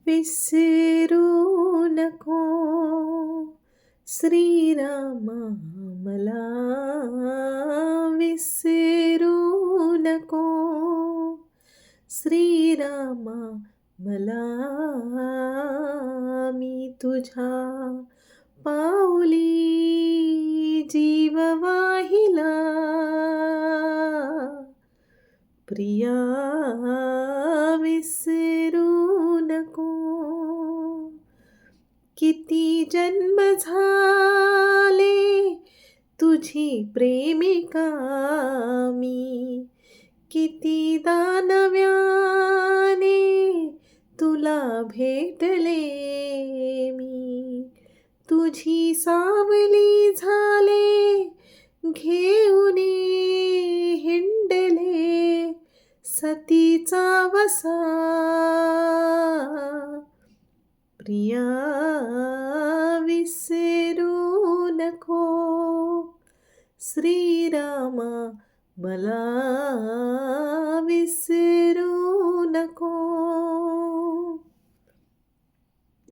विसरू नको श्रीरामा मला विसरू नको श्रीरामा मला मी तुझ्या पाऊली जीव वाहिला प्रिया विसरू नको किती जन्म झाले तुझी प्रेमिका मी कितीदा नव्याने तुला भेटले मी तुझी सावली झाले घेऊन हिंडले सतीचा वसा प्रिया विसरू नको श्रीरामा मला विसरू